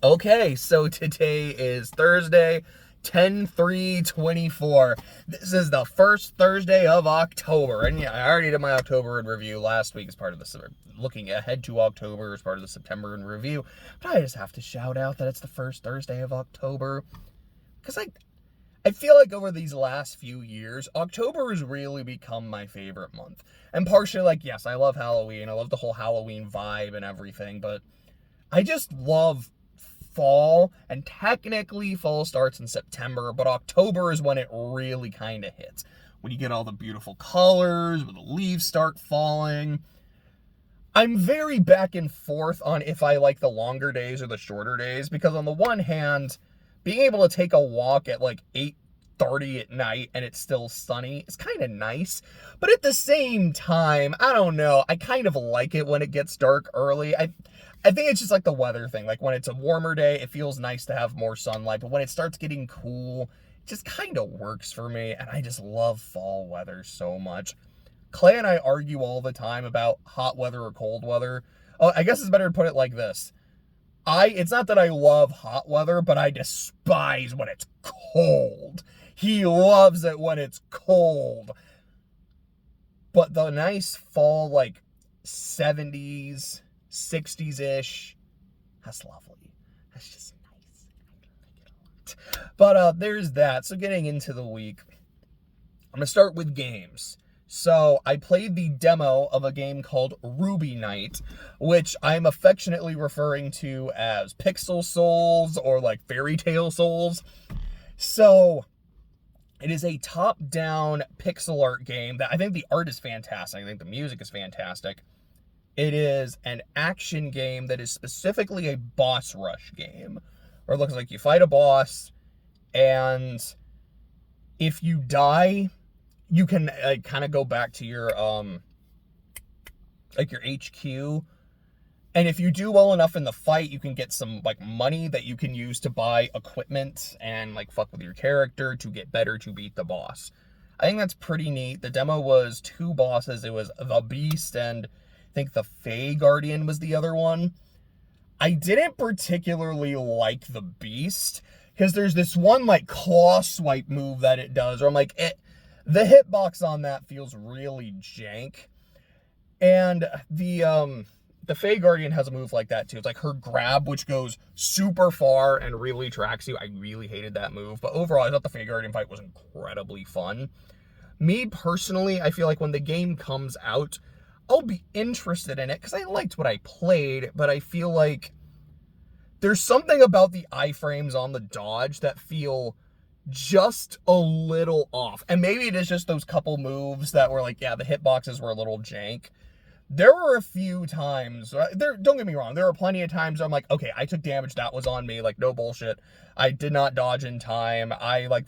Okay, so today is Thursday, 10/3/24. This is the first Thursday of October. And yeah, I already did my October in review last week as part of the looking ahead to October as part of the September in review. But I just have to shout out that it's the first Thursday of October. Because I feel like over these last few years, October has really become my favorite month. And partially, yes, I love Halloween. I love the whole Halloween vibe and everything, but I just love fall, and technically fall starts in September, but October is when it really kind of hits. When you get all the beautiful colors, when the leaves start falling. I'm very back and forth on if I like the longer days or the shorter days, because on the one hand, being able to take a walk at 8:30 at night and it's still sunny is kind of nice, but at the same time, I don't know, I kind of like it when it gets dark early. I think it's just like the weather thing. Like when it's a warmer day, it feels nice to have more sunlight, but when it starts getting cool, it just kind of works for me, and I just love fall weather so much. Clay and I argue all the time about hot weather or cold weather. Oh, I guess it's better to put it like this. It's not that I love hot weather, but I despise when it's cold. He loves it when it's cold. But the nice fall, 70s, 60s-ish, that's lovely. That's just nice. I like it a lot. But there's that. So getting into the week, I'm going to start with games. So I played the demo of a game called Ruby Knight, which I'm affectionately referring to as Pixel Souls or Fairy Tale Souls. So it is a top-down pixel art game that I think the art is fantastic. I think the music is fantastic. It is an action game that is specifically a boss rush game, where it looks like you fight a boss, and if you die, you can kind of go back to your your HQ, and if you do well enough in the fight, you can get some money that you can use to buy equipment and fuck with your character to get better to beat the boss. I think that's pretty neat. The demo was 2 bosses. It was the Beast and I think the Fey Guardian was the other one. I didn't particularly like the Beast, because there's this one claw swipe move that it does, or the hitbox on that feels really jank. And the Fey Guardian has a move like that too. It's her grab, which goes super far and really tracks you. I really hated that move, but overall I thought the Fey Guardian fight was incredibly fun. Me personally, I feel like when the game comes out, I'll be interested in it because I liked what I played, but I feel like there's something about the iframes on the dodge that feel just a little off. And maybe it is just those couple moves that were the hitboxes were a little jank. There were a few times, don't get me wrong, there were plenty of times I'm okay, I took damage, that was on me, no bullshit. I did not dodge in time. I I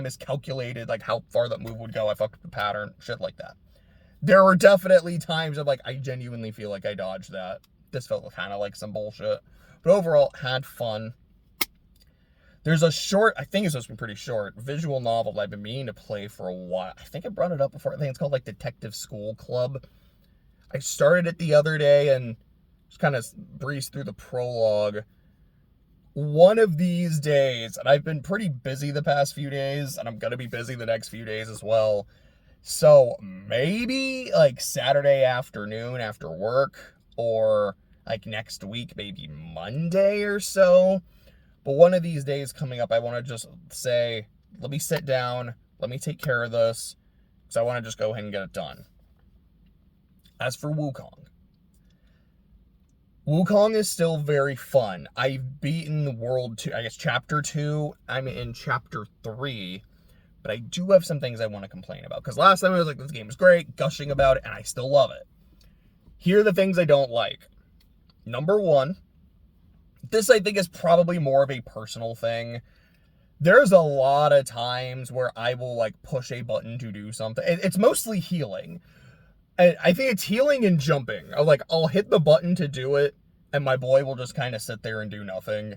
miscalculated how far that move would go. I fucked up the pattern, shit like that. There were definitely times of I genuinely feel like I dodged that. This felt kind of like some bullshit. But overall, had fun. There's a short, I think it's supposed to be pretty short, visual novel that I've been meaning to play for a while. I think I brought it up before. I think it's called Detective School Club. I started it the other day and just kind of breezed through the prologue. One of these days, and I've been pretty busy the past few days, and I'm going to be busy the next few days as well. So maybe Saturday afternoon after work, or next week, maybe Monday or so. But one of these days coming up, I want to just say, let me sit down, let me take care of this, because I want to just go ahead and get it done. As for Wukong is still very fun. I've beaten the World 2, I guess Chapter 2, I'm in Chapter 3, but I do have some things I want to complain about. Because last time I was this game is great, gushing about it, and I still love it. Here are the things I don't like. Number 1, this I think is probably more of a personal thing. There's a lot of times where I will push a button to do something. It's mostly healing. I think it's healing and jumping. I'll hit the button to do it, and my boy will just kind of sit there and do nothing.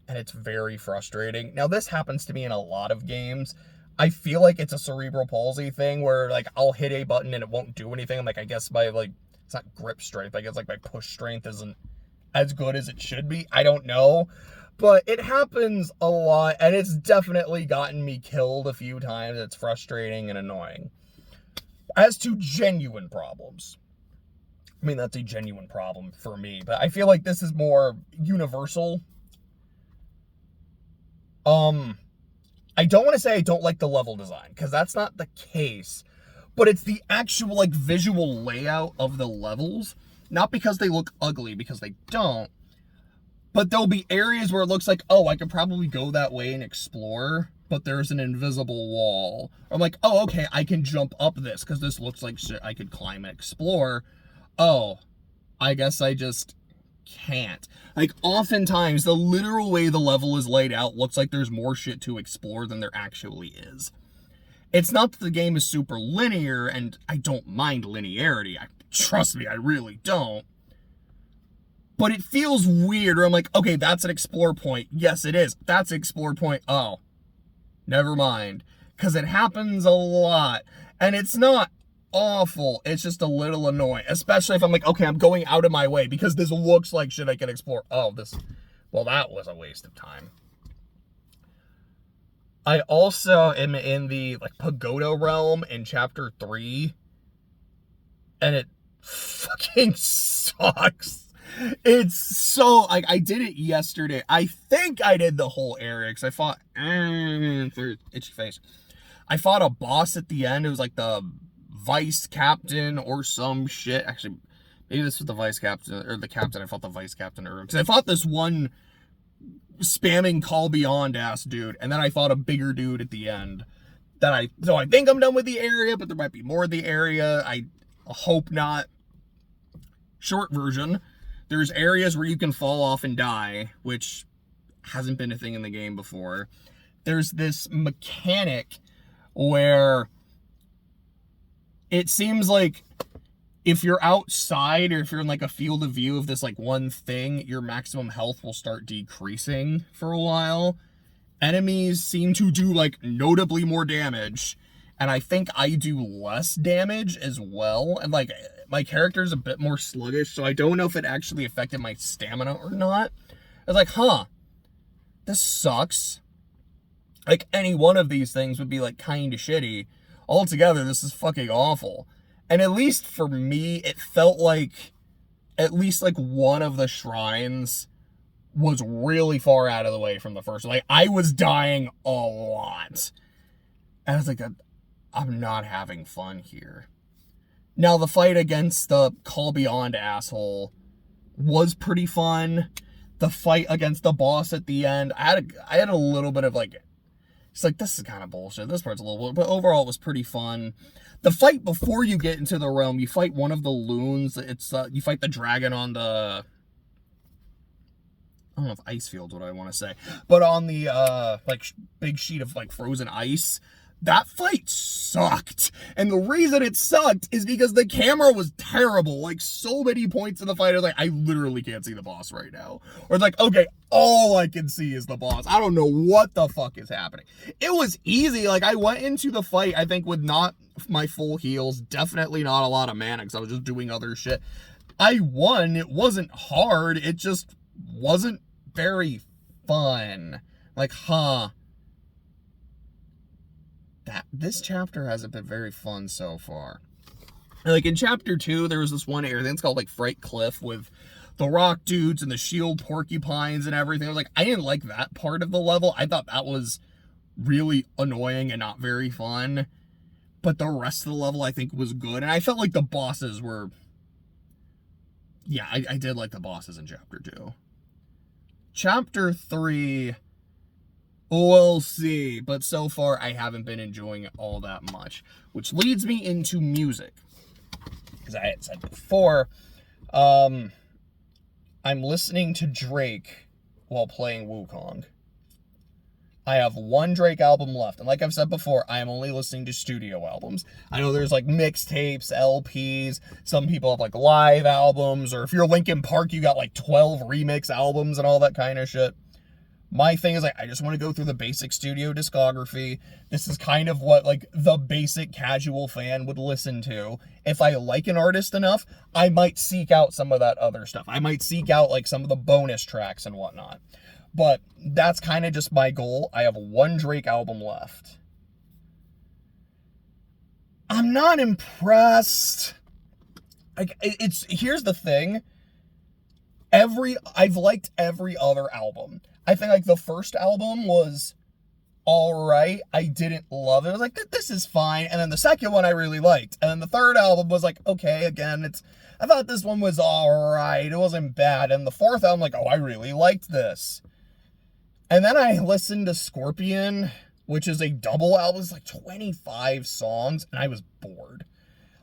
And it's very frustrating. Now, this happens to me in a lot of games. I feel like it's a cerebral palsy thing where I'll hit a button and it won't do anything. I guess my it's not grip strength. I guess my push strength isn't as good as it should be. I don't know. But it happens a lot, and it's definitely gotten me killed a few times. It's frustrating and annoying. As to genuine problems, I mean, that's a genuine problem for me, but I feel like this is more universal. I don't want to say I don't like the level design, because that's not the case, but it's the actual, like, visual layout of the levels. Not because they look ugly, because they don't, but there'll be areas where it looks like, oh, I could probably go that way and explore, but there's an invisible wall. I'm like, oh, okay, I can jump up this, because this looks like shit I could climb and explore. Oh, I guess I just can't. Like, oftentimes, the literal way the level is laid out looks like there's more shit to explore than there actually is. It's not that the game is super linear, and I don't mind linearity. Trust me, I really don't. But it feels weird, or I'm like, okay, that's an explore point. Yes, it is. That's an explore point. Oh, never mind. Because it happens a lot. And it's not awful. It's just a little annoying. Especially if I'm like, okay, I'm going out of my way because this looks like shit I can explore. Oh, well, that was a waste of time. I also am in the, like, pagoda realm in chapter 3. And it fucking sucks. It's so, like, I did it yesterday. I think I did the whole area, because I fought, itchy face. I fought a boss at the end. It was like the vice captain or some shit. Actually, maybe this was the vice captain, or the captain. I fought the vice captain earlier, because I fought this one spamming call beyond ass dude, and then I fought a bigger dude at the end. So I think I'm done with the area, but there might be more of the area. I hope not. Short version. There's areas where you can fall off and die, which hasn't been a thing in the game before. There's this mechanic where it seems like if you're outside, or if you're in, like, a field of view of this, like, one thing, your maximum health will start decreasing for a while. Enemies seem to do, like, notably more damage, and I think I do less damage as well, and, like, my character's a bit more sluggish, so I don't know if it actually affected my stamina or not. I was like, huh, this sucks. Like, any one of these things would be, like, kind of shitty. Altogether, this is fucking awful. And at least for me, it felt like at least, like, one of the shrines was really far out of the way from the first. Like, I was dying a lot. And I was like, I'm not having fun here. Now, the fight against the Call Beyond asshole was pretty fun. The fight against the boss at the end, I had a little bit of, like, it's like, this is kind of bullshit. This part's a little, but overall it was pretty fun. The fight before you get into the realm, you fight one of the loons. It's, you fight the dragon on the, I don't know if ice field's what I want to say, but on the, like, big sheet of, like, frozen ice. That fight sucked. And the reason it sucked is because the camera was terrible. Like, so many points in the fight, I was like, I literally can't see the boss right now. Or it's like, okay, all I can see is the boss. I don't know what the fuck is happening. It was easy. Like, I went into the fight, I think, with not my full heals. Definitely not a lot of mana, because I was just doing other shit. I won. It wasn't hard. It just wasn't very fun. Like, huh. This chapter hasn't been very fun so far. Like, in chapter 2, there was this one area, I think it's called, like, Fright Cliff, with the rock dudes and the shield porcupines and everything. I was like, I didn't like that part of the level. I thought that was really annoying and not very fun. But the rest of the level, I think, was good. And I felt like the bosses were... Yeah, I did like the bosses in chapter 2. Chapter 3... We'll see, but so far I haven't been enjoying it all that much. Which leads me into music. Because I had said before, I'm listening to Drake while playing Wukong. I have one Drake album left, and like I've said before, I am only listening to studio albums. I know there's, like, mixtapes, LPs, some people have, like, live albums, or if you're Linkin Park, you got, like, 12 remix albums and all that kind of shit. My thing is, like, I just want to go through the basic studio discography. This is kind of what, like, the basic casual fan would listen to. If I like an artist enough, I might seek out some of that other stuff. I might seek out, like, some of the bonus tracks and whatnot. But that's kind of just my goal. I have one Drake album left. I'm not impressed. Like, here's the thing. I've liked every other album. I think, like, the first album was alright. I didn't love it. I was like, this is fine. And then the second one I really liked. And then the third album was like, okay, again, I thought this one was alright. It wasn't bad. And the fourth album, like, oh, I really liked this. And then I listened to Scorpion, which is a double album. It's like 25 songs, and I was bored.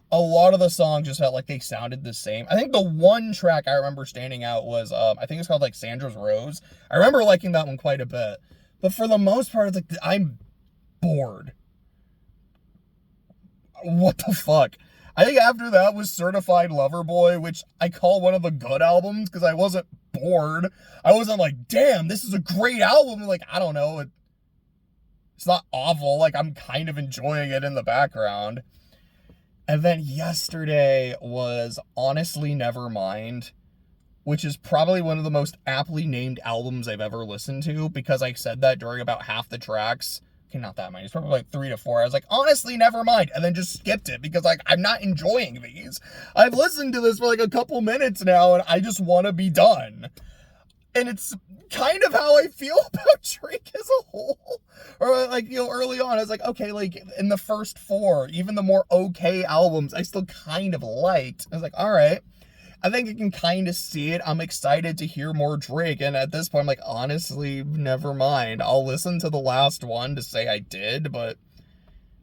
A lot of the songs just felt like they sounded the same. I think the one track I remember standing out was, I think it's called, like, Sandra's Rose. I remember liking that one quite a bit. But for the most part, it's like, I'm bored. What the fuck? I think after that was Certified Lover Boy, which I call one of the good albums, because I wasn't bored. I wasn't like, damn, this is a great album. Like, I don't know. It's not awful. Like, I'm kind of enjoying it in the background. And then yesterday was Honestly Nevermind, which is probably one of the most aptly named albums I've ever listened to, because I said that during about half the tracks. Okay, not that many. It's probably like 3 to 4. I was like, honestly, never mind. And then just skipped it because, like, I'm not enjoying these. I've listened to this for like a couple minutes now and I just want to be done. And it's kind of how I feel about Drake as a whole. Or, like, you know, early on, I was like, okay, like, in the first 4, even the more okay albums, I still kind of liked. I was like, all right. I think I can kind of see it. I'm excited to hear more Drake. And at this point, I'm like, honestly, never mind. I'll listen to the last one to say I did, but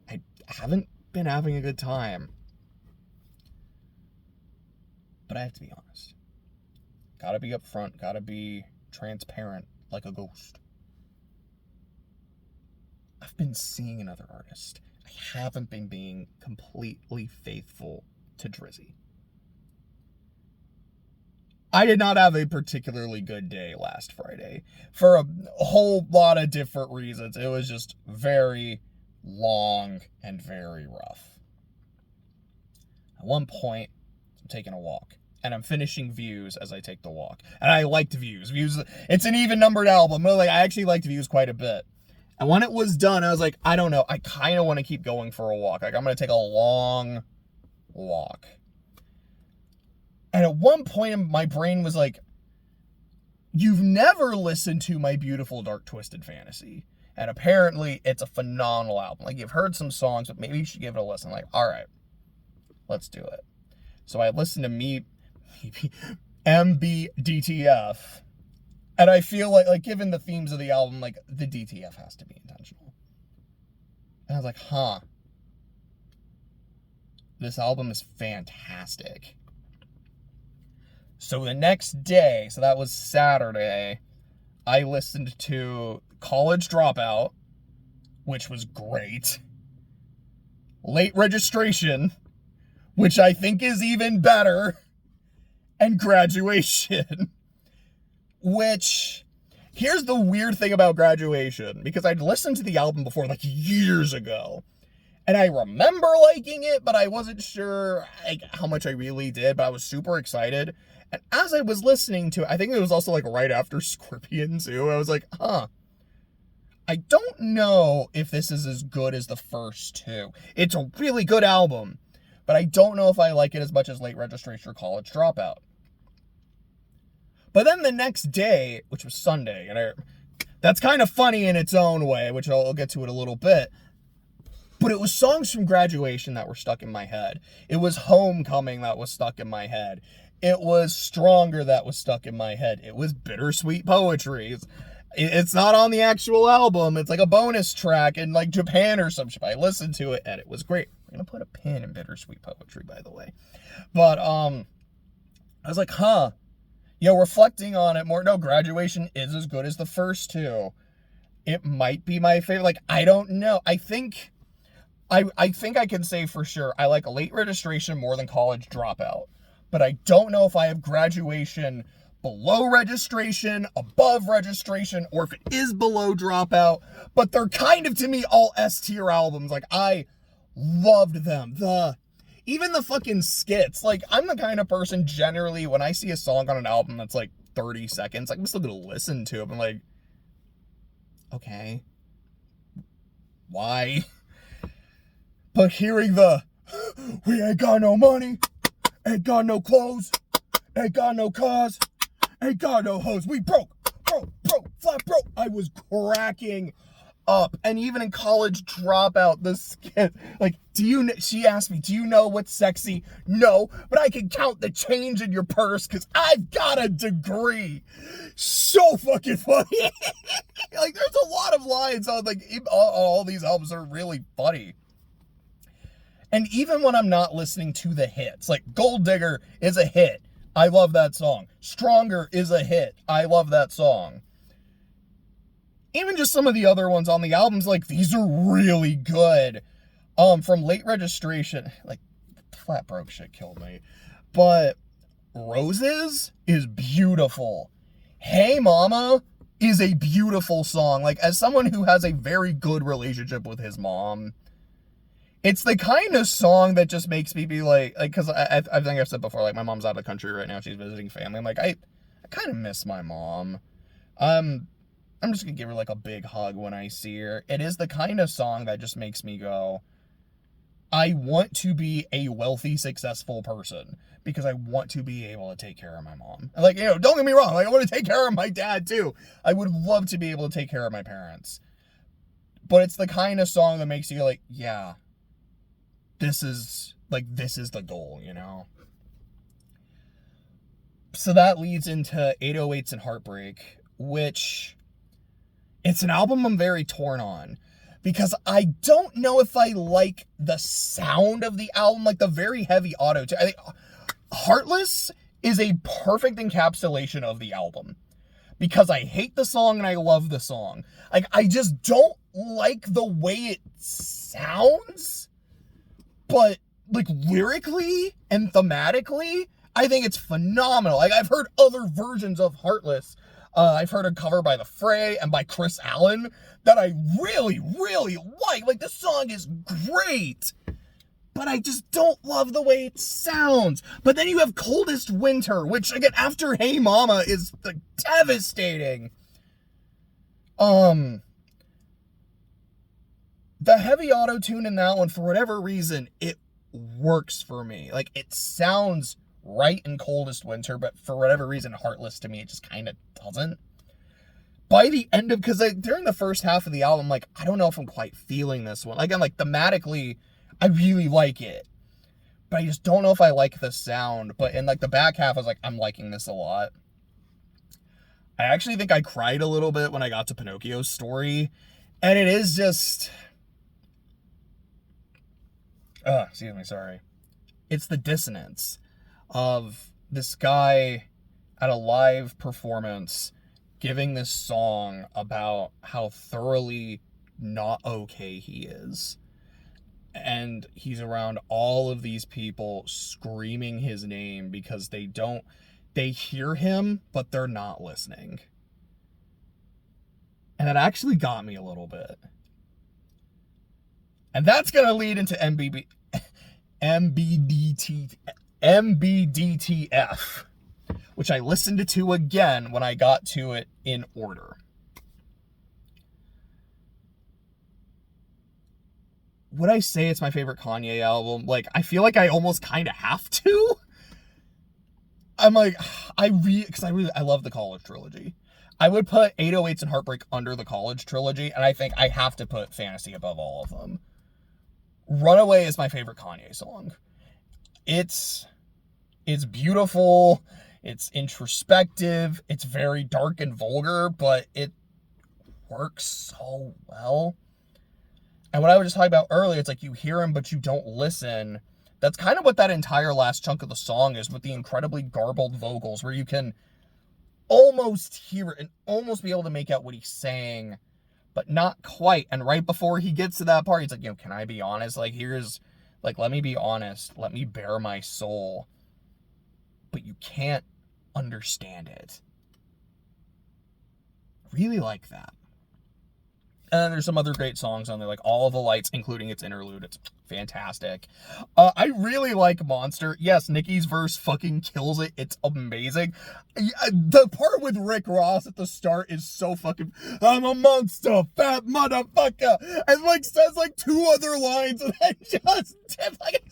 I haven't been having a good time. But I have to be honest. Gotta be upfront. Gotta be transparent like a ghost. I've been seeing another artist. I haven't been being completely faithful to Drizzy. I did not have a particularly good day last Friday for a whole lot of different reasons. It was just very long and very rough. At one point, I'm taking a walk and I'm finishing Views as I take the walk. And I liked Views. Views, it's an even numbered album. Like, I actually liked Views quite a bit. And when it was done, I was like, I don't know. I kind of want to keep going for a walk. Like, I'm going to take a long walk. And at one point, my brain was like, you've never listened to My Beautiful Dark Twisted Fantasy. And apparently, it's a phenomenal album. Like, you've heard some songs, but maybe you should give it a listen. Like, all right, let's do it. So I listened to MBDTF. And I feel like, given the themes of the album, like, the DTF has to be intentional. And I was like, huh. This album is fantastic. So the next day, so that was Saturday, I listened to College Dropout, which was great. Late Registration, which I think is even better. And Graduation. Which, here's the weird thing about Graduation, because I'd listened to the album before, like, years ago. And I remember liking it, but I wasn't sure, like, how much I really did, but I was super excited. And as I was listening to it, I think it was also, like, right after Scorpion, too. I was like, huh. I don't know if this is as good as the first two. It's a really good album, but I don't know if I like it as much as Late Registration or College Dropout. But then the next day, which was Sunday, and that's kind of funny in its own way, which I'll get to it a little bit. But it was songs from Graduation that were stuck in my head. It was Homecoming that was stuck in my head. It was Stronger that was stuck in my head. It was Bittersweet Poetry. It's not on the actual album. It's like a bonus track in, like, Japan or some shit. I listened to it and it was great. I'm going to put a pin in Bittersweet Poetry, by the way. But I was like, huh. You know, reflecting on it more, no, Graduation is as good as the first two. It might be my favorite. Like, I don't know. I think I can say for sure I like Late Registration more than College Dropout. But I don't know if I have Graduation below registration, above registration, or if it is below Dropout. But they're kind of, to me, all S-tier albums. Like, I loved them. Even the fucking skits. Like, I'm the kind of person, generally, when I see a song on an album that's, like, 30 seconds, like, I'm still gonna listen to it. I'm like, okay. Why? But hearing we ain't got no money, ain't got no clothes, ain't got no cars, ain't got no hoes, we broke, flat broke. I was cracking up. And even in College Dropout, the skit, like, she asked me, do you know what's sexy? No, but I can count the change in your purse because I've got a degree. So fucking funny. Like, there's a lot of lines on, like, all these albums are really funny. And even when I'm not listening to the hits, like Gold Digger is a hit. I love that song. Stronger is a hit. I love that song. Even just some of the other ones on the albums, like, these are really good. From Late Registration, like, Flat Broke shit killed me. But Roses is beautiful. Hey Mama is a beautiful song. Like, as someone who has a very good relationship with his mom, it's the kind of song that just makes me be like, because I think I've said before, like, my mom's out of the country right now. She's visiting family. I'm like, I kind of miss my mom. I'm just gonna give her, like, a big hug when I see her. It is the kind of song that just makes me go, I want to be a wealthy, successful person because I want to be able to take care of my mom. And, like, don't get me wrong. Like, I want to take care of my dad, too. I would love to be able to take care of my parents. But it's the kind of song that makes you like, yeah, this is the goal, So that leads into 808s and Heartbreak, which it's an album I'm very torn on because I don't know if I like the sound of the album, like the very heavy auto-tune. I think Heartless is a perfect encapsulation of the album because I hate the song and I love the song. Like, I just don't like the way it sounds, but, like, lyrically and thematically, I think it's phenomenal. Like, I've heard other versions of Heartless. I've heard a cover by The Fray and by Chris Allen that I really, really like. Like, this song is great, but I just don't love the way it sounds. But then you have Coldest Winter, which, again, after Hey Mama, is, like, devastating. The heavy auto-tune in that one, for whatever reason, it works for me. Like, it sounds right in Coldest Winter, but for whatever reason, Heartless to me, it just kind of doesn't. By the end of, because during the first half of the album, like, I don't know if I'm quite feeling this one. Again, like, thematically, I really like it, but I just don't know if I like the sound. But in, like, the back half, I was like, I'm liking this a lot. I actually think I cried a little bit when I got to Pinocchio's story, and it is just, excuse me, sorry. It's the dissonance of this guy at a live performance giving this song about how thoroughly not okay he is. And he's around all of these people screaming his name because they hear him, but they're not listening. And it actually got me a little bit. And that's going to lead into MBDTF, which I listened to again when I got to it in order. Would I say it's my favorite Kanye album? Like, I feel like I almost kind of have to. I'm like, I love the College Trilogy. I would put 808s and Heartbreak under the College Trilogy, and I think I have to put Fantasy above all of them. Runaway is my favorite Kanye song. It's beautiful, it's introspective, it's very dark and vulgar, but it works so well. And what I was just talking about earlier, it's like you hear him, but you don't listen. That's kind of what that entire last chunk of the song is, with the incredibly garbled vocals, where you can almost hear it and almost be able to make out what he's saying, but not quite. And right before he gets to that part, he's like, can I be honest? Like, let me be honest. Let me bare my soul. But you can't understand it. Really like that. And then there's some other great songs on there, like All of the Lights, including its interlude. It's fantastic. I really like Monster. Yes, Nicki's verse fucking kills it. It's amazing. The part with Rick Ross at the start is so fucking, I'm a monster, fat motherfucker, and like says like 2 other lines, and I just did like,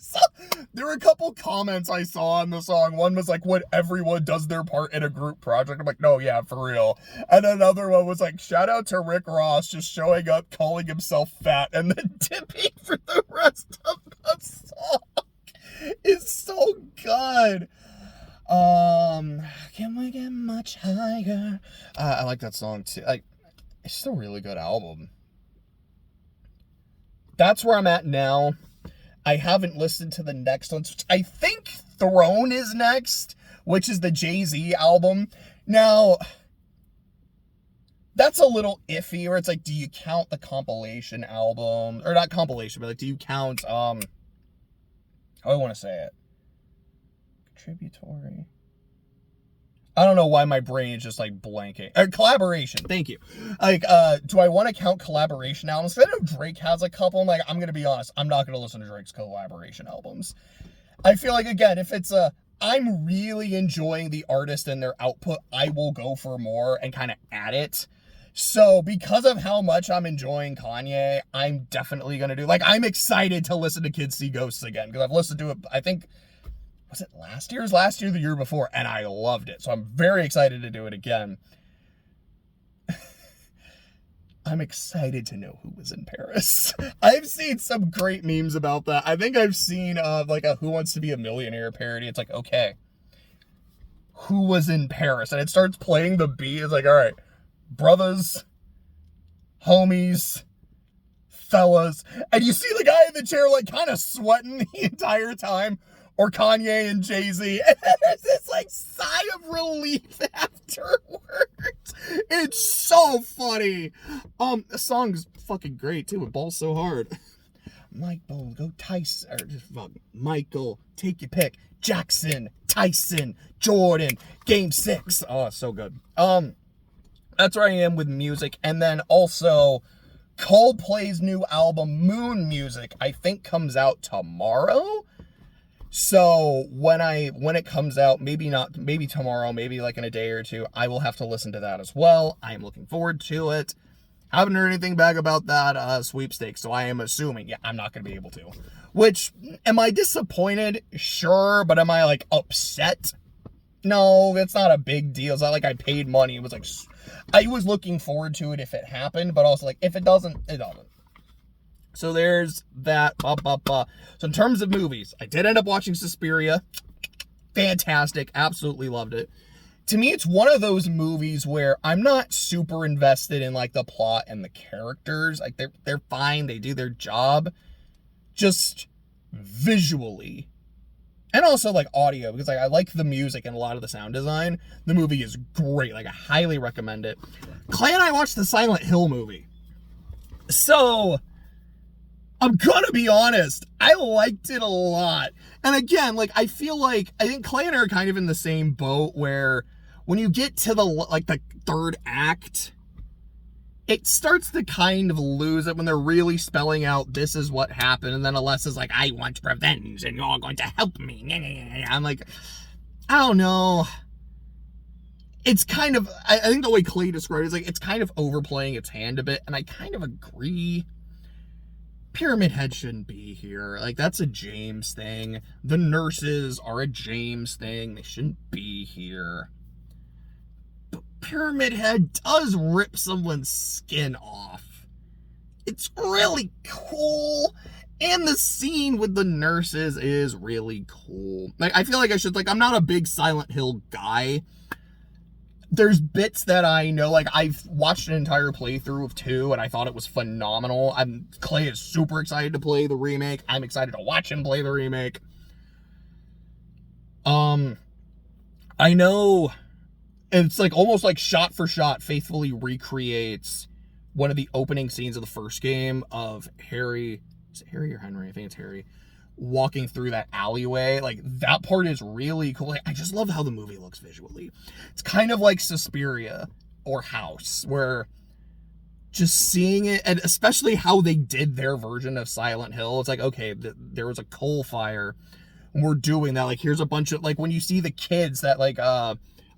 there were a couple comments I saw on the song. One was like, when everyone does their part in a group project. I'm like, no, yeah, for real. And another one was like, shout out to Rick Ross just showing up, calling himself fat, and then tipping for the rest of the song. Is so good. Can we get much higher? I like that song too. Like, it's just a really good album. That's where I'm at now. I haven't listened to the next ones, which I think Throne is next, which is the Jay-Z album. Now, that's a little iffy, where it's like, do you count the compilation album? Or not compilation, but like, do you count, how do I want to say it? Contributory. I don't know why my brain is just like blanking. Collaboration, thank you. Like, do I want to count collaboration albums? I know Drake has a couple. I'm like, I'm going to be honest, I'm not going to listen to Drake's collaboration albums. I feel like, again, if it's I'm really enjoying the artist and their output, I will go for more and kind of add it. So because of how much I'm enjoying Kanye, I'm definitely going to do, like, I'm excited to listen to Kids See Ghosts again, because I've listened to it, I think, was it last year, the year before, and I loved it. So I'm very excited to do it again. I'm excited to know who was in Paris. I've seen some great memes about that. I think I've seen like a Who Wants to Be a Millionaire parody. It's like, okay, who was in Paris? And it starts playing the beat. It's like, all right, brothers, homies, fellas. And you see the guy in the chair like kind of sweating the entire time. Or Kanye and Jay-Z. And then there's this like sigh of relief afterwards. It's so funny. The song's fucking great too. It balls so hard. Michael, go Tyson. Or just fuck. Michael, take your pick. Jackson, Tyson, Jordan, Game 6. Oh, so good. That's where I am with music. And then also Coldplay's new album, Moon Music, I think comes out tomorrow. So when it comes out, maybe tomorrow, maybe like in a day or two, I will have to listen to that as well. I am looking forward to it. Haven't heard anything back about that sweepstakes, so I am assuming, yeah, I'm not going to be able to. Which, am I disappointed? Sure, but am I like upset? No, it's not a big deal. It's not like I paid money. It was like, I was looking forward to it if it happened, but also like, if it doesn't, it doesn't. So there's that. So in terms of movies, I did end up watching Suspiria. Fantastic. Absolutely loved it. To me, it's one of those movies where I'm not super invested in like the plot and the characters. Like they're fine. They do their job. Just visually. And also like audio, because like I like the music and a lot of the sound design. The movie is great. Like I highly recommend it. Clay and I watched the Silent Hill movie. So I'm gonna be honest, I liked it a lot. And again, like, I think Clay and I are kind of in the same boat where when you get to the third act, it starts to kind of lose it when they're really spelling out, this is what happened. And then Alessa's like, I want revenge and you're going to help me. I'm like, I don't know. It's kind of, I think the way Clay described it is like, it's kind of overplaying its hand a bit. And I kind of agree. Pyramid Head shouldn't be here. Like, that's a James thing. The nurses are a James thing. They shouldn't be here. But Pyramid Head does rip someone's skin off. It's really cool. And the scene with the nurses is really cool. Like, I feel like I'm not a big Silent Hill guy. There's bits that I know, like, I've watched an entire playthrough of 2, and I thought it was phenomenal. Clay is super excited to play the remake. I'm excited to watch him play the remake. I know it's, like, almost like shot for shot faithfully recreates one of the opening scenes of the first game of Harry. Is it Harry or Henry? I think it's Harry. walking through that alleyway. Like, that part is really cool. Like, I just love how the movie looks visually. It's kind of like Suspiria or House, where just seeing it, and especially how they did their version of Silent Hill, it's like, okay, there was a coal fire, and we're doing that. Like, here's a bunch of, like, when you see the kids that, like,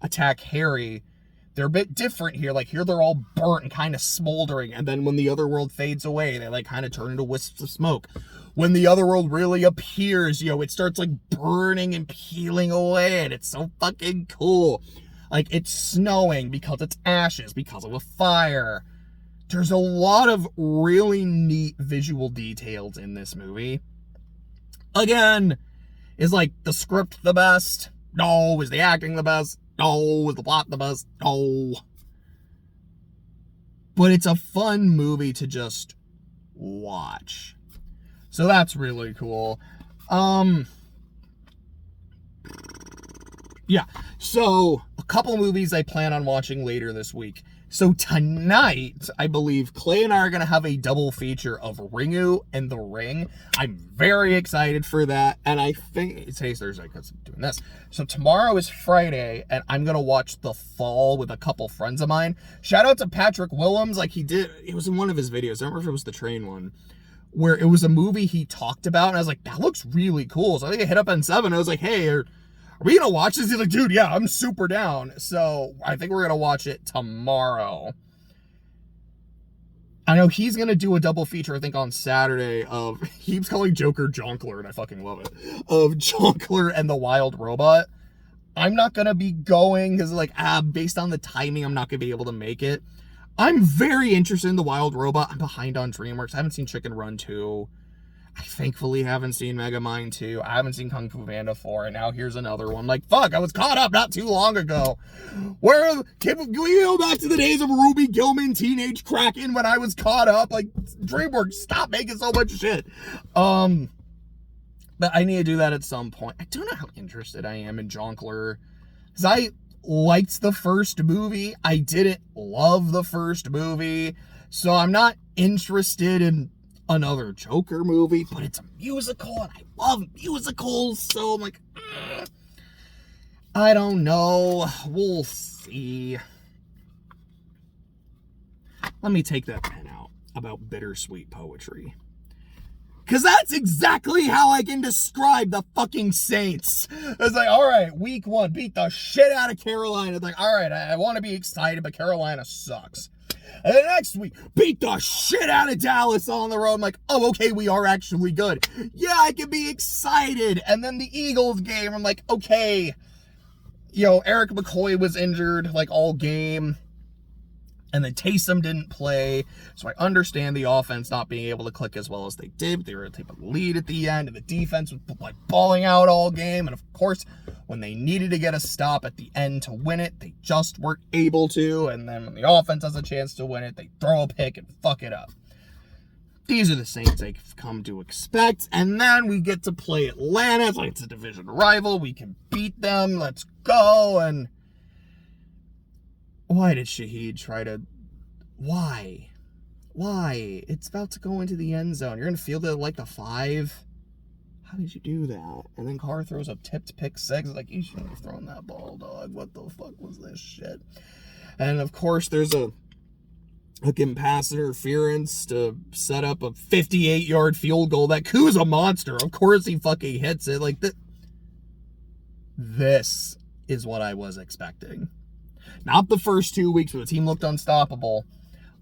attack Harry, they're a bit different here. Like, here they're all burnt and kind of smoldering, and then when the other world fades away, they, like, kind of turn into wisps of smoke. When the other world really appears, you know, it starts, like, burning and peeling away, and it's so fucking cool. Like, it's snowing because it's ashes, because of a fire. There's a lot of really neat visual details in this movie. Again, is, like, the script the best? No. Is the acting the best? No. Is the plot the best? No. But it's a fun movie to just watch. So that's really cool. Yeah, so a couple movies I plan on watching later this week. So tonight, I believe Clay and I are going to have a double feature of Ringu and The Ring. I'm very excited for that, and I think today's Thursday because I'm doing this. So tomorrow is Friday, and I'm going to watch The Fall with a couple friends of mine. Shout out to Patrick Willems, like it was in one of his videos, I don't remember if it was the train one, where it was a movie he talked about, and I was like, that looks really cool. So I think I hit up N7, I was like, hey, are we gonna watch this? He's like, dude, yeah, I'm super down. So I think we're gonna watch it tomorrow. I know he's gonna do a double feature, I think, on Saturday of, he keeps calling Joker Jonkler, and I fucking love it, of Jonkler and the Wild Robot. I'm not gonna be going, because, like, based on the timing, I'm not gonna be able to make it. I'm very interested in the Wild Robot. I'm behind on DreamWorks. I haven't seen Chicken Run 2. I thankfully haven't seen Megamind 2. I haven't seen Kung Fu Panda 4, and now here's another one. Like, fuck, I was caught up not too long ago. Can we go back to the days of Ruby Gilman, Teenage Kraken, when I was caught up? Like, DreamWorks, stop making so much shit. But I need to do that at some point. I don't know how interested I am in Jonkler, because I liked the first movie. I didn't love the first movie, so I'm not interested in another Joker movie, but it's a musical, and I love musicals, so I'm like, I don't know. We'll see. Let me take that pen out about bittersweet poetry. Because that's exactly how I can describe the fucking Saints. It's like, all right, week 1, beat the shit out of Carolina. It's like, all right, I want to be excited, but Carolina sucks. And then next week, beat the shit out of Dallas on the road. I'm like, oh, okay, we are actually good. Yeah, I can be excited. And then the Eagles game, I'm like, okay. You know, Eric McCoy was injured, like, all game. And then Taysom didn't play. So I understand the offense not being able to click as well as they did. They were able to take a lead at the end, and the defense was, like, balling out all game. And, of course, when they needed to get a stop at the end to win it, they just weren't able to. And then when the offense has a chance to win it, they throw a pick and fuck it up. These are the Saints I've come to expect. And then we get to play Atlanta. It's like, it's a division rival. We can beat them. Let's go. And why did Shaheed try to... Why? It's about to go into the end zone. You're going to field it like the 5? How did you do that? And then Carr throws a tipped pick 6. Like, you shouldn't have thrown that ball, dog. What the fuck was this shit? And, of course, there's a hooking pass interference to set up a 58-yard field goal. That Koo's a monster. Of course he fucking hits it. Like, this is what I was expecting. Not the first 2 weeks where the team looked unstoppable.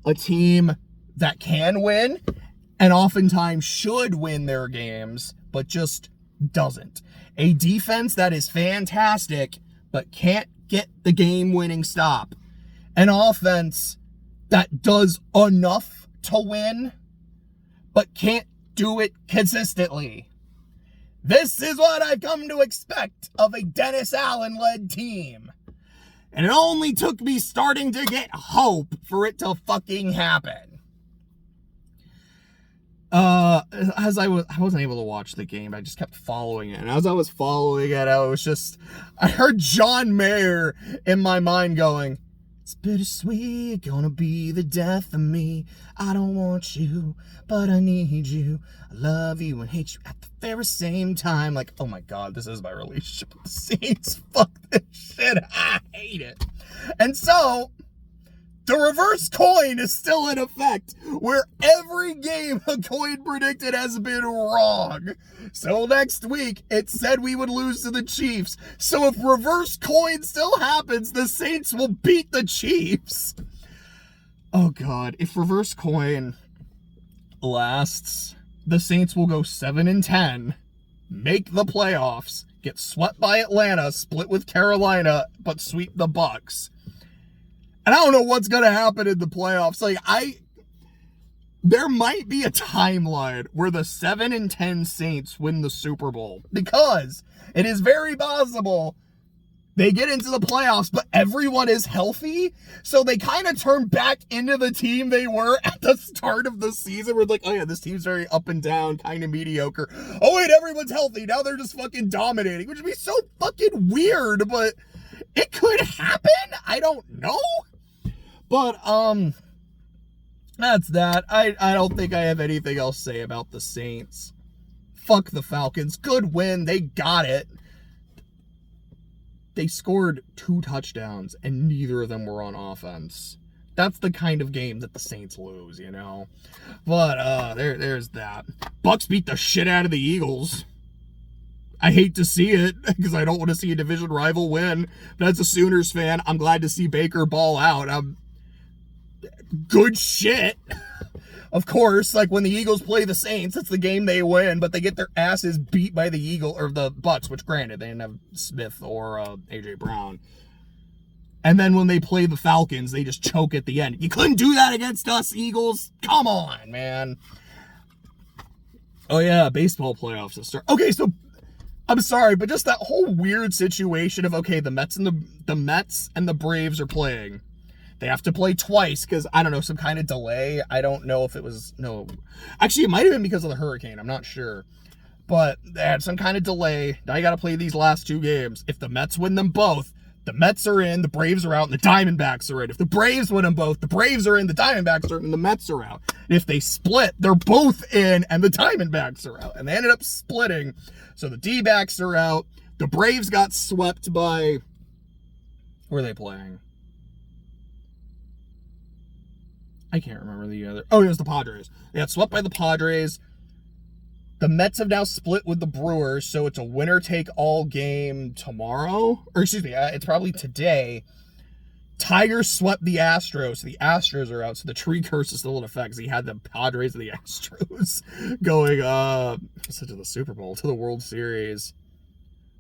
A team that can win and oftentimes should win their games, but just doesn't. A defense that is fantastic, but can't get the game-winning stop. An offense that does enough to win, but can't do it consistently. This is what I've come to expect of a Dennis Allen-led team. And it only took me starting to get hope for it to fucking happen. As I wasn't able to watch the game, I just kept following it. And as I was following it, I heard John Mayer in my mind going, It's bittersweet, gonna be the death of me. I don't want you, but I need you. I love you and hate you at the very same time. Like, oh my God, this is my relationship with the Saints. Fuck this shit. I hate it. And so, the reverse coin is still in effect, where every game a coin predicted has been wrong. So next week, it said we would lose to the Chiefs. So if reverse coin still happens, the Saints will beat the Chiefs. Oh God, if reverse coin lasts, the Saints will go 7-10, make the playoffs, get swept by Atlanta, split with Carolina, but sweep the Bucs. And I don't know what's going to happen in the playoffs. Like, there might be a timeline where the 7-10 Saints win the Super Bowl, because it is very possible they get into the playoffs, but everyone is healthy. So they kind of turn back into the team they were at the start of the season, where it's like, oh yeah, this team's very up and down, kind of mediocre. Oh wait, everyone's healthy. Now they're just fucking dominating, which would be so fucking weird, but it could happen. I don't know. But, that's that. I don't think I have anything else to say about the Saints. Fuck the Falcons. Good win. They got it. They scored 2 touchdowns, and neither of them were on offense. That's the kind of game that the Saints lose, you know? But, there's that. Bucs beat the shit out of the Eagles. I hate to see it, because I don't want to see a division rival win. But as a Sooners fan, I'm glad to see Baker ball out. Good shit. Of course, like when the Eagles play the Saints, it's the game they win, but they get their asses beat by the Bucs, which granted, they didn't have Smith or AJ Brown. And then when they play the Falcons, they just choke at the end. You couldn't do that against us, Eagles. Come on, man. Oh yeah, baseball playoffs will start. Okay, so I'm sorry, but just that whole weird situation of, okay, the Mets and the Braves are playing. They have to play twice because, I don't know, some kind of delay. I don't know if it was, no. Actually, it might have been because of the hurricane. I'm not sure. But they had some kind of delay. Now you got to play these last 2 games. If the Mets win them both, the Mets are in, the Braves are out, and the Diamondbacks are in. If the Braves win them both, the Braves are in, the Diamondbacks are in, and the Mets are out. And if they split, they're both in, and the Diamondbacks are out. And they ended up splitting. So the D-backs are out. The Braves got swept by, who are they playing? I can't remember the other. Oh, it was the Padres. They got swept by the Padres. The Mets have now split with the Brewers, so it's a winner-take-all game tomorrow. Or, excuse me, it's probably today. Tigers swept the Astros, so the Astros are out, so the tree curse is still in effect, because he had the Padres and the Astros going to the Super Bowl, to the World Series.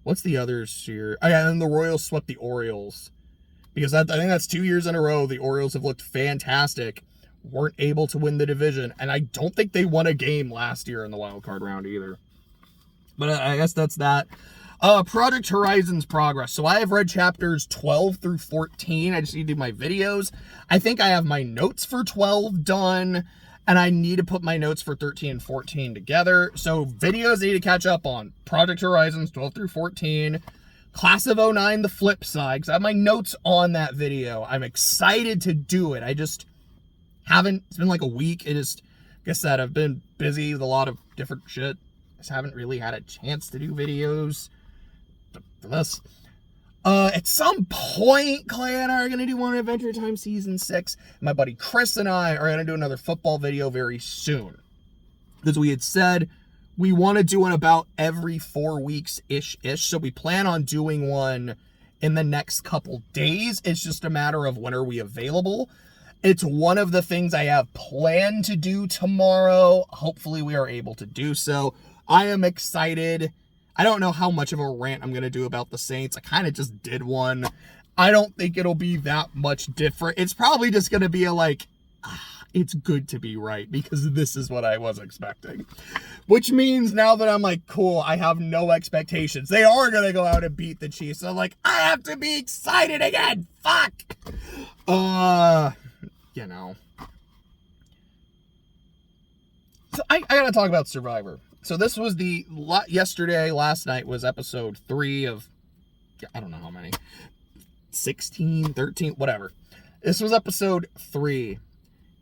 What's the other series? Oh, yeah, and then the Royals swept the Orioles. Because I think that's 2 years in a row the Orioles have looked fantastic. Weren't able to win the division, and I don't think they won a game last year in the wild card round either. But I guess that's that. Project Horizon's progress. So I have read chapters 12 through 14. I just need to do my videos. I think I have my notes for 12 done, and I need to put my notes for 13 and 14 together. So videos I need to catch up on. Project Horizons 12 through 14. Class of 09, the flip side, because I have my notes on that video. I'm excited to do it. I just it's been like a week. Like I said, I've been busy with a lot of different shit. I just haven't really had a chance to do videos for this. At some point, Clay and I are going to do one Adventure Time Season 6. My buddy Chris and I are going to do another football video very soon. Because we had said we want to do one about every 4 weeks-ish. So we plan on doing one in the next couple days. It's just a matter of when are we available. It's one of the things I have planned to do tomorrow. Hopefully we are able to do so. I am excited. I don't know how much of a rant I'm going to do about the Saints. I kind of just did one. I don't think it'll be that much different. It's probably just going to be it's good to be right, because this is what I was expecting. Which means now that I'm like, cool, I have no expectations. They are going to go out and beat the Chiefs. So I'm like, I have to be excited again. Fuck. You know. So I gotta talk about Survivor. So this was last night was episode 3 of, I don't know how many, 16, 13, whatever. This was episode 3.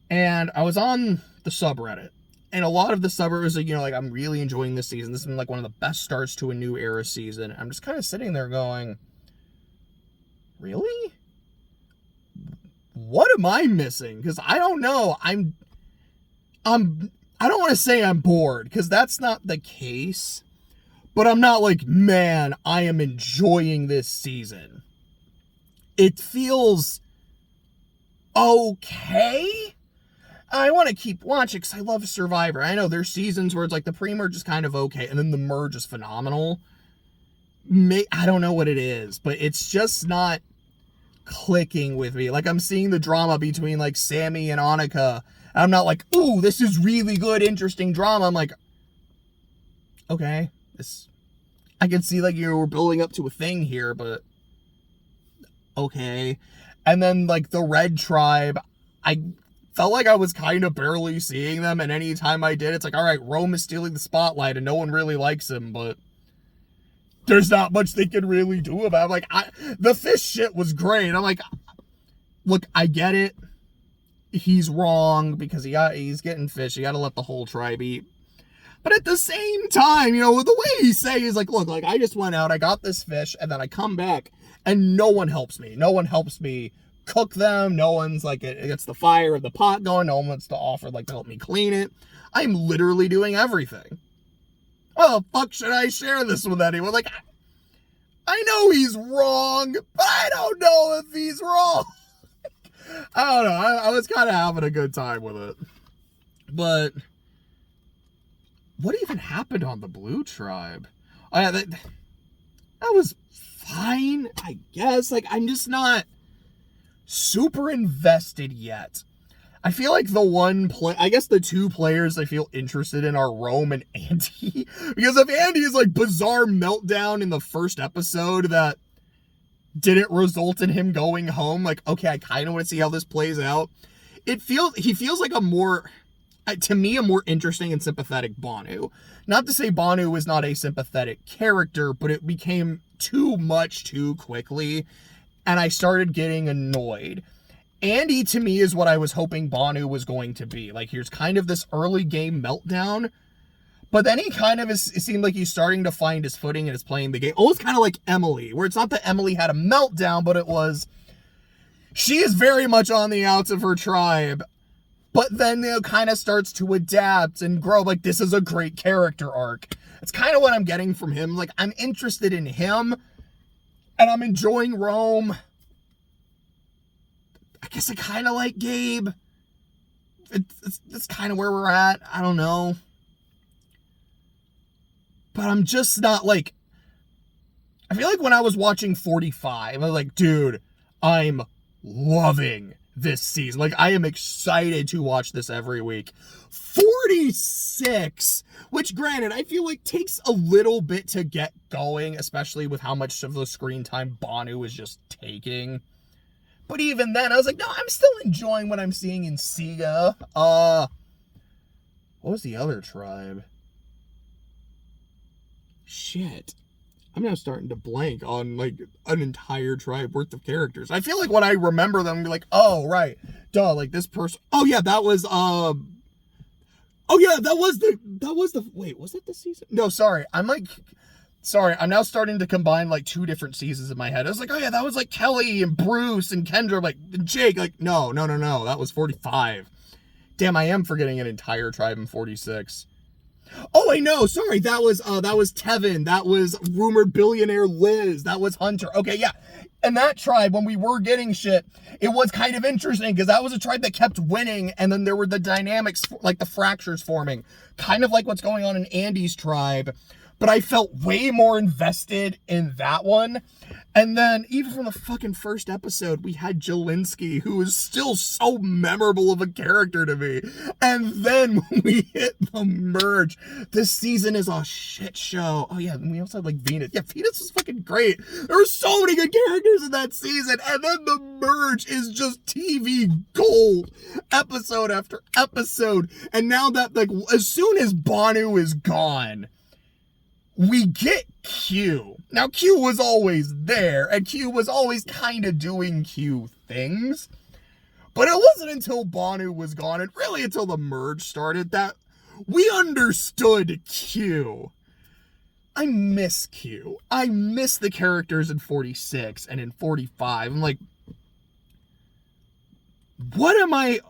And I was on the subreddit. And a lot of the subreddit was like, I'm really enjoying this season. This has been like one of the best starts to a new era season. I'm just kind of sitting there going, really? What am I missing? Because I don't know. I don't want to say I'm bored, because that's not the case. But I'm not like, man, I am enjoying this season. It feels okay. I want to keep watching because I love Survivor. I know there's seasons where it's like the pre-merge is kind of okay, and then the merge is phenomenal. I don't know what it is, but it's just not clicking with me. Like, I'm seeing the drama between like Sammy and Annika. I'm not like, ooh, this is really good, interesting drama. I'm like, okay, I can see like we're building up to a thing here, but okay. And then like the Red Tribe, I felt like I was kind of barely seeing them, and any time I did, it's like, all right, Rome is stealing the spotlight and no one really likes him, but there's not much they can really do about it. Like, the fish shit was great. I'm like, look, I get it. He's wrong because he's getting fish. You got to let the whole tribe eat. But at the same time, the way he's saying is like, look, like, I just went out, I got this fish, and then I come back, and no one helps me. No one helps me cook them. No one's like, it gets the fire of the pot going. No one wants to offer like to help me clean it. I'm literally doing everything. Well, the fuck should I share this with anyone? Like, I know he's wrong, but I don't know if he's wrong. I don't know. I was kind of having a good time with it. But what even happened on the Blue Tribe? Oh, yeah, that was fine, I guess. Like, I'm just not super invested yet. I feel like the two players I feel interested in are Rome and Andy. Because if Andy's like bizarre meltdown in the first episode that didn't result in him going home, like, okay, I kind of want to see how this plays out. He feels like a more interesting and sympathetic Banu. Not to say Banu was not a sympathetic character, but it became too much too quickly, and I started getting annoyed. Andy, to me, is what I was hoping Banu was going to be. Like, here's kind of this early game meltdown, but then he kind of it seemed like he's starting to find his footing and is playing the game. Almost kind of like Emily, where it's not that Emily had a meltdown, but it was, she is very much on the outs of her tribe, but then, kind of starts to adapt and grow. Like, this is a great character arc. It's kind of what I'm getting from him. Like, I'm interested in him, and I'm enjoying Rome. I guess I kind of like Gabe. It's kind of where we're at. I don't know. But I'm just not like, I feel like when I was watching 45, I was like, dude, I'm loving this season. Like, I am excited to watch this every week. 46, which granted, I feel like takes a little bit to get going, especially with how much of the screen time Banu is just taking. But even then, I was like, no, I'm still enjoying what I'm seeing in Siga. What was the other tribe? Shit. I'm now starting to blank on, like, an entire tribe worth of characters. I feel like when I remember them, I'm like, oh, right. Duh, like, this person. Oh, yeah, that was, oh, yeah, that was the, wait, was that the season? No, sorry. I'm now starting to combine, like, two different seasons in my head. I was like, oh, yeah, that was, like, Kelly and Bruce and Kendra, like, and Jake. Like, no. That was 45. Damn, I am forgetting an entire tribe in 46. Oh, I know. Sorry. That was Tevin. That was rumored billionaire Liz. That was Hunter. Okay, yeah. And that tribe, when we were getting shit, it was kind of interesting because that was a tribe that kept winning, and then there were the dynamics, like the fractures forming. Kind of like what's going on in Andy's tribe. But I felt way more invested in that one. And then, even from the fucking first episode, we had Jelinski, who is still so memorable of a character to me. And then, when we hit the merge, this season is a shit show. Oh, yeah, and we also had, like, Venus. Yeah, Venus was fucking great. There were so many good characters in that season. And then the merge is just TV gold. Episode after episode. And now that, like, as soon as Banu is gone, we get Q. Now, Q was always there, and Q was always kind of doing Q things. But it wasn't until Banu was gone, and really until the merge started, that we understood Q. I miss Q. I miss the characters in 46 and in 45. I'm like, what am I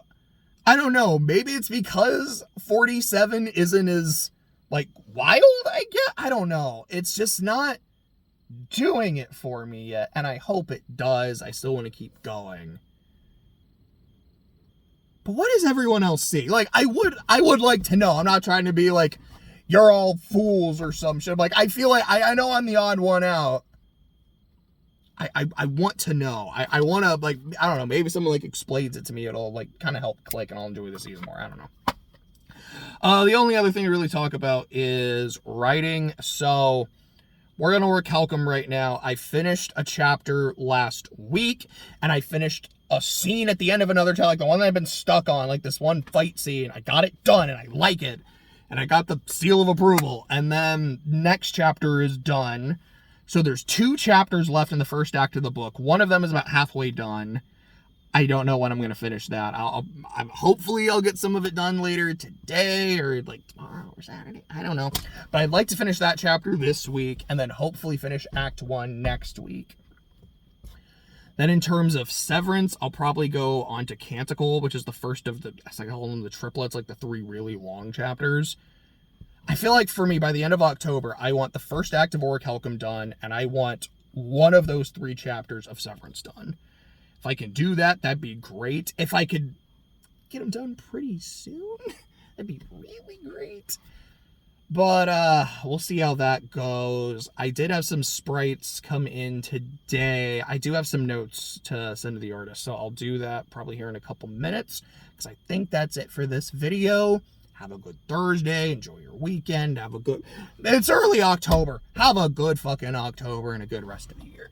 don't know. Maybe it's because 47 isn't as, like, wild, I guess. I don't know. It's just not doing it for me yet, and I hope it does. I still want to keep going. But what does everyone else see? Like, I would like to know. I'm not trying to be like, you're all fools or some shit. Like, I feel like, I know I'm the odd one out. I want to know. I want to, like, I don't know, maybe someone, like, explains it to me. It'll, like, kind of help click, and I'll enjoy the season more. I don't know. The only other thing to really talk about is writing. So, we're going to work Helcom right now. I finished a chapter last week, and I finished a scene at the end of another chapter, like the one that I've been stuck on, like this one fight scene. I got it done, and I like it. And I got the seal of approval. And then next chapter is done. So there's 2 chapters left in the first act of the book. One of them is about halfway done. I don't know when I'm going to finish that. Hopefully I'll get some of it done later today or like tomorrow or Saturday. I don't know. But I'd like to finish that chapter this week and then hopefully finish Act 1 next week. Then in terms of Severance, I'll probably go on to Canticle, which is the first of the, I call them the triplets, like the 3 really long chapters. I feel like for me, by the end of October, I want the first act of Auric Helcom done, and I want one of those 3 chapters of Severance done. If I can do that, that'd be great. If I could get them done pretty soon, that'd be really great. But we'll see how that goes. I did have some sprites come in today. I do have some notes to send to the artist, so I'll do that probably here in a couple minutes, because I think that's it for this video. Have a good Thursday. Enjoy your weekend. It's early October. Have a good fucking October and a good rest of the year.